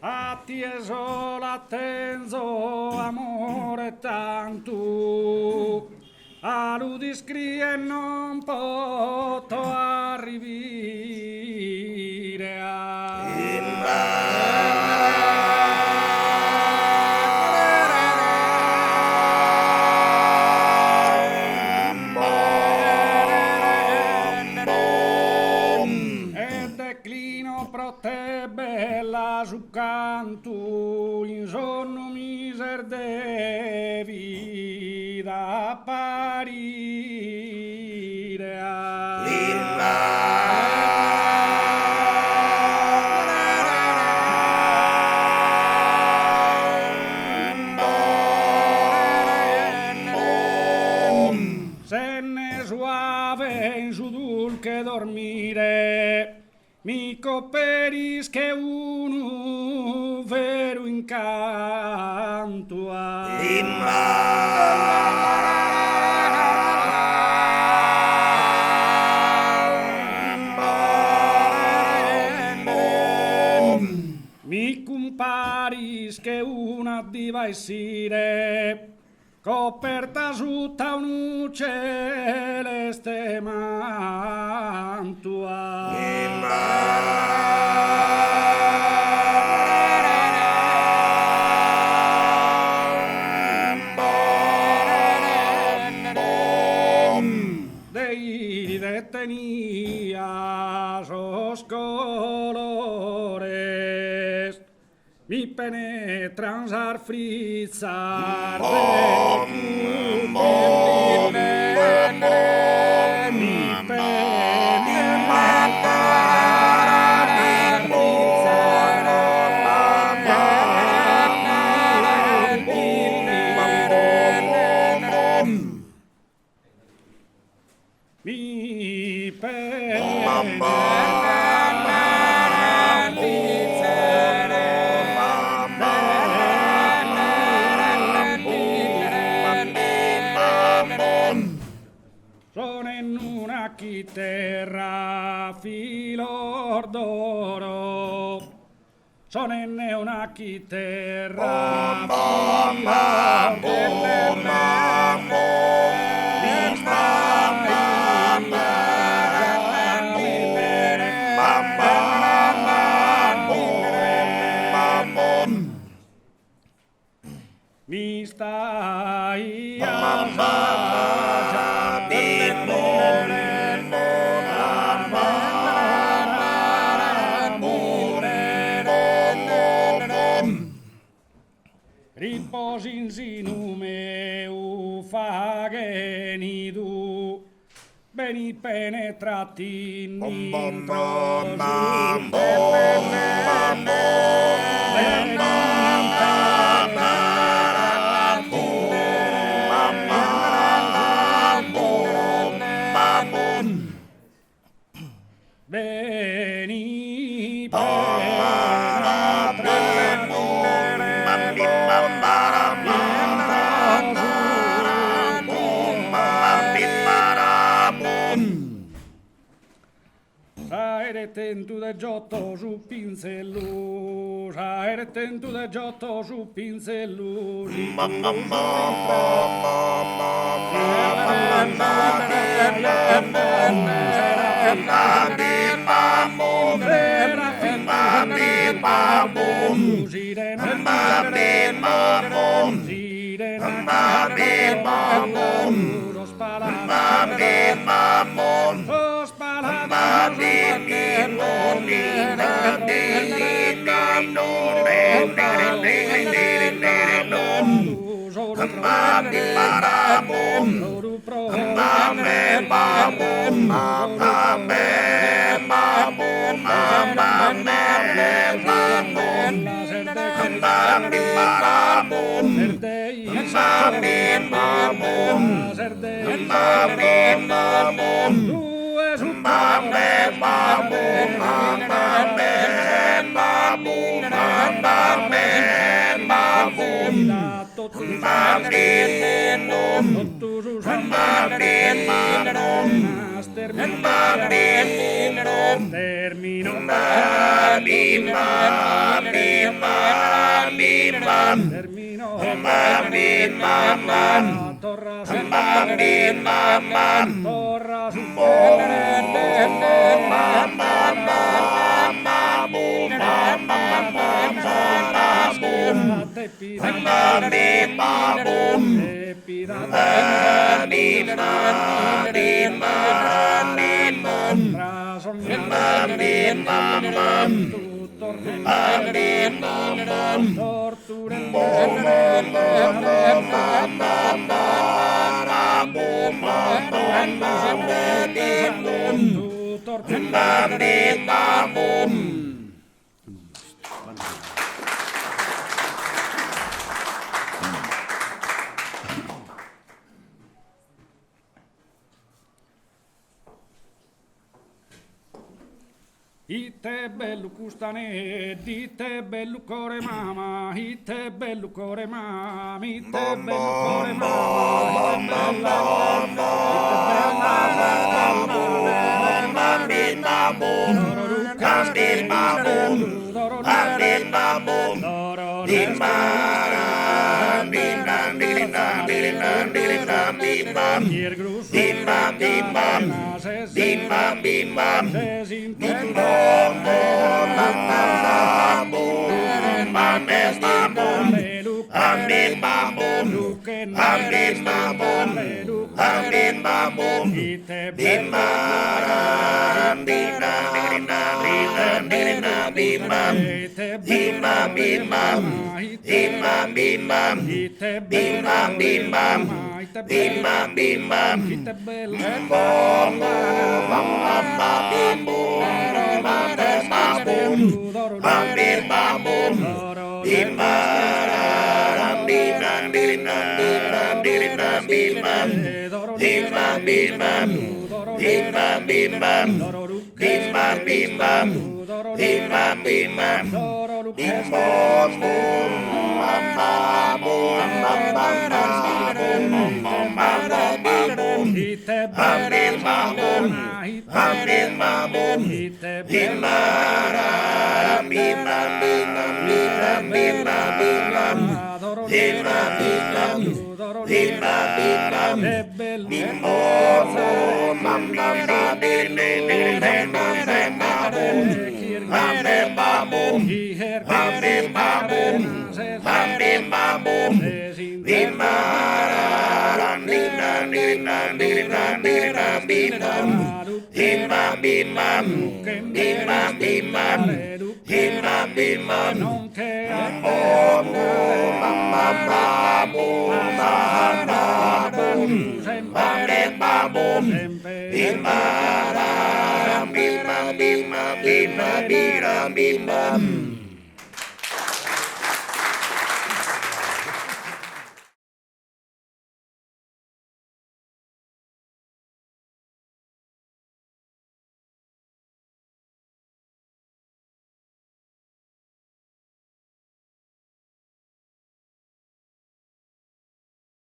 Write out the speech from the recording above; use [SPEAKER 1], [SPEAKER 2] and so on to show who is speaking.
[SPEAKER 1] Attieso l'attenzo amore tanto, a lui scrive non poto arrivare a... Pro te bella su canto in sonno miser devi da apparire a se ne suave in su dulce dormire mi coperis che uno vero incanto a mi comparis che una diva essire coperta sutta un celeste manto dei detenia sos colores mi penetran sar frizzar mi sono in una chitarra filor d'oro, sono in una chitarra filor d'oro. Mi stai riposi in sinume u faghenidu beni penetrati in beni Saere tentu de giotto su pinzellu, saere tentu de giotto su pinzellu. Termino termino torra su torra su Ite bello custane, dite bello core mama, ite bello core mama, ite bello core
[SPEAKER 2] Bim bam